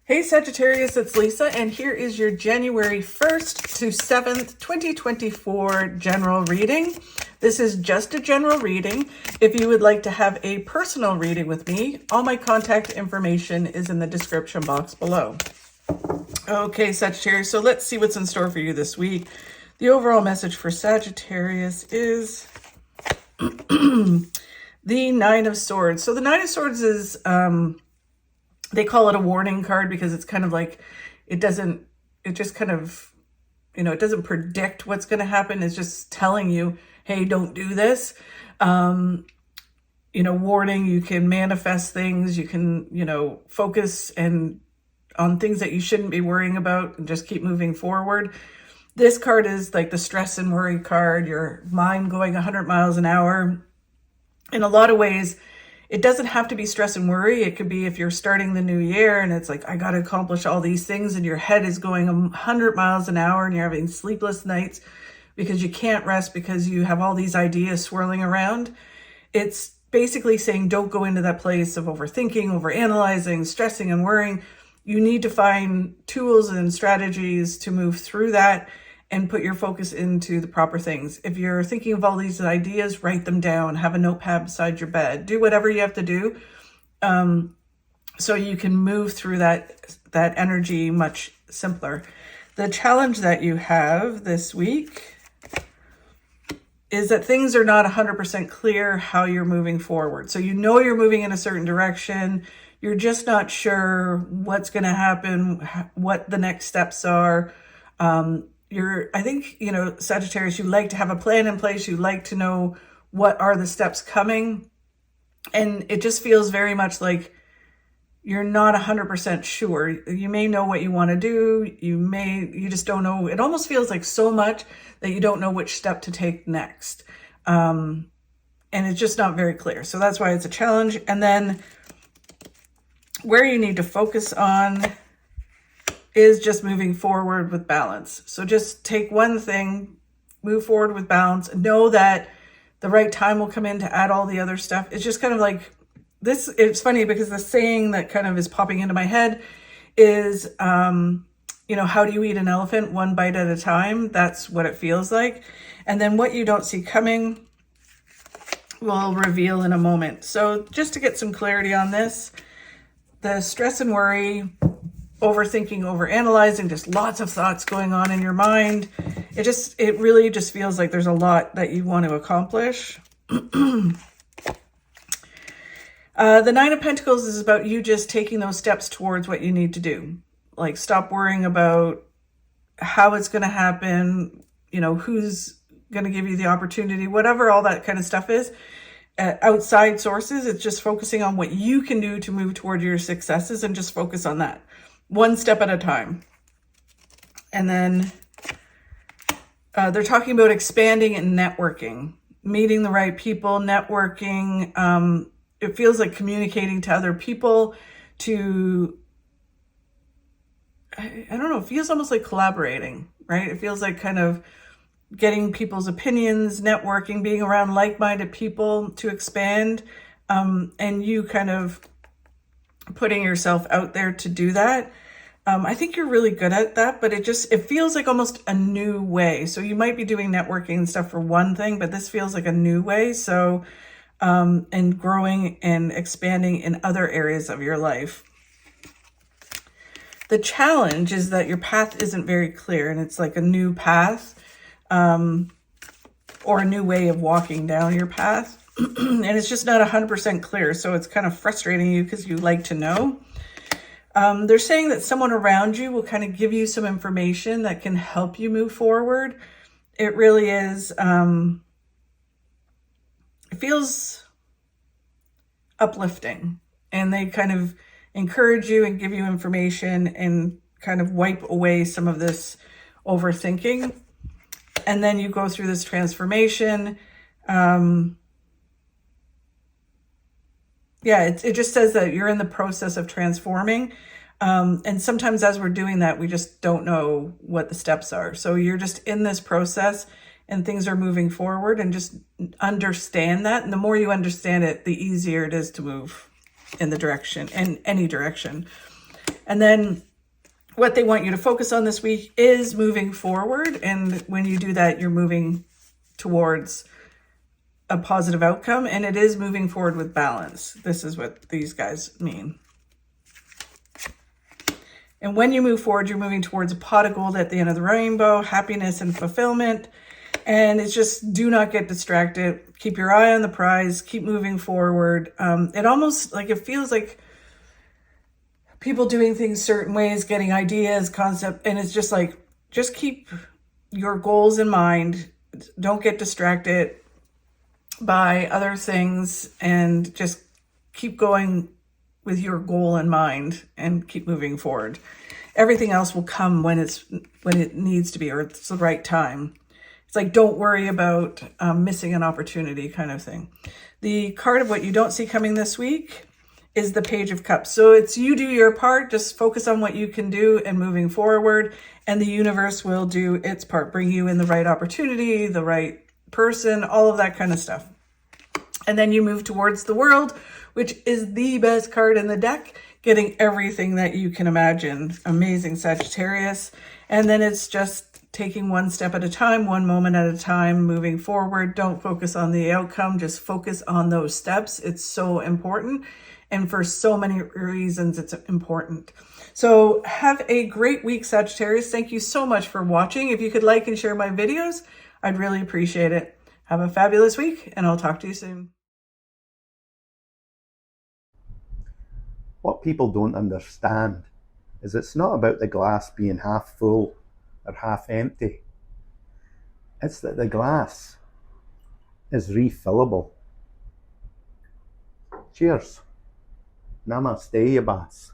Hey Sagittarius, it's Lisa, and here is your January 1st to 7th, 2024 general reading. This is just a general reading. If you would like to have a personal reading with me, all my contact information is in the description box below. Okay, Sagittarius, so let's see what's in store for you this week. The overall message for Sagittarius is the Nine of Swords. So the Nine of Swords is... they call it a warning card because it's kind of like, it just kind of, it doesn't predict what's going to happen. It's just telling you, hey, don't do this. Warning, you can manifest things, you can, focus on things that you shouldn't be worrying about and just keep moving forward. This card is like the stress and worry card, your mind going 100 miles an hour. In a lot of ways, it doesn't have to be stress and worry. It could be if you're starting the new year and it's like, I got to accomplish all these things, and your head is going 100 miles an hour and you're having sleepless nights because you can't rest because you have all these ideas swirling around. It's basically saying, don't go into that place of overthinking, overanalyzing, stressing and worrying. You need to find tools and strategies to move through that and put your focus into the proper things. If you're thinking of all these ideas, write them down, have a notepad beside your bed, do whatever you have to do so you can move through that energy much simpler. The challenge that you have this week is that things are not 100% clear how you're moving forward. So you're moving in a certain direction, you're just not sure what's going to happen, what the next steps are. I think, Sagittarius, you like to have a plan in place. You like to know what are the steps coming. And it just feels very much like you're not 100% sure. You may know what you want to do. You just don't know. It almost feels like so much that you don't know which step to take next. And it's just not very clear. So that's why it's a challenge. And then where you need to focus on is just moving forward with balance. So just take one thing, move forward with balance, know that the right time will come in to add all the other stuff. It's just kind of like this. It's funny because the saying that kind of is popping into my head is, how do you eat an elephant? One bite at a time. That's what it feels like. And then what you don't see coming will reveal in a moment. So just to get some clarity on this, the stress and worry, overthinking, overanalyzing, just lots of thoughts going on in your mind. It really just feels like there's a lot that you want to accomplish. The Nine of Pentacles is about you just taking those steps towards what you need to do. Like, stop worrying about how it's going to happen, who's going to give you the opportunity, whatever all that kind of stuff is. Outside sources, it's just focusing on what you can do to move toward your successes and just focus on that. One step at a time. And then they're talking about expanding and networking, meeting the right people, networking. It feels like communicating to other people, to, I don't know, it feels almost like collaborating, right? It feels like kind of getting people's opinions, networking, being around like-minded people to expand, and you kind of putting yourself out there to do that. I think you're really good at that, but it feels like almost a new way. So you might be doing networking and stuff for one thing, but this feels like a new way. So, and growing and expanding in other areas of your life. The challenge is that your path isn't very clear, and it's like a new path, or a new way of walking down your path. And it's just not 100% clear. So it's kind of frustrating you because you like to know. They're saying that someone around you will kind of give you some information that can help you move forward. It really is, it feels uplifting, and they kind of encourage you and give you information and kind of wipe away some of this overthinking. And then you go through this transformation. It just says that you're in the process of transforming. And sometimes as we're doing that, we just don't know what the steps are. So you're just in this process and things are moving forward, and just understand that. And the more you understand it, the easier it is to move in the direction, in any direction. And then what they want you to focus on this week is moving forward. And when you do that, you're moving towards a positive outcome, and it is moving forward with balance. This is what these guys mean. And when you move forward, you're moving towards a pot of gold at the end of the rainbow, happiness and fulfillment. And it's just, do not get distracted. Keep your eye on the prize. Keep moving forward. It almost like, it feels like people doing things certain ways, getting ideas, concept, and it's just like, just keep your goals in mind. Don't get distracted by other things, and just keep going with your goal in mind and keep moving forward. Everything else will come when it needs to be, or it's the right time. It's like, don't worry about missing an opportunity kind of thing. The card of what you don't see coming this week is the Page of Cups. So it's, you do your part, just focus on what you can do and moving forward, and the universe will do its part, bring you in the right opportunity, the right person, all of that kind of stuff. And then you move towards the World, which is the best card in the deck, getting everything that you can imagine. Amazing, Sagittarius. And then it's just taking one step at a time, one moment at a time, moving forward. Don't focus on the outcome, just focus on those steps. It's so important. And for so many reasons, it's important. So have a great week, Sagittarius. Thank you so much for watching. If you could like and share my videos, I'd really appreciate it. Have a fabulous week, and I'll talk to you soon. What people don't understand is it's not about the glass being half full or half empty. It's that the glass is refillable. Cheers. Namaste, Yabas.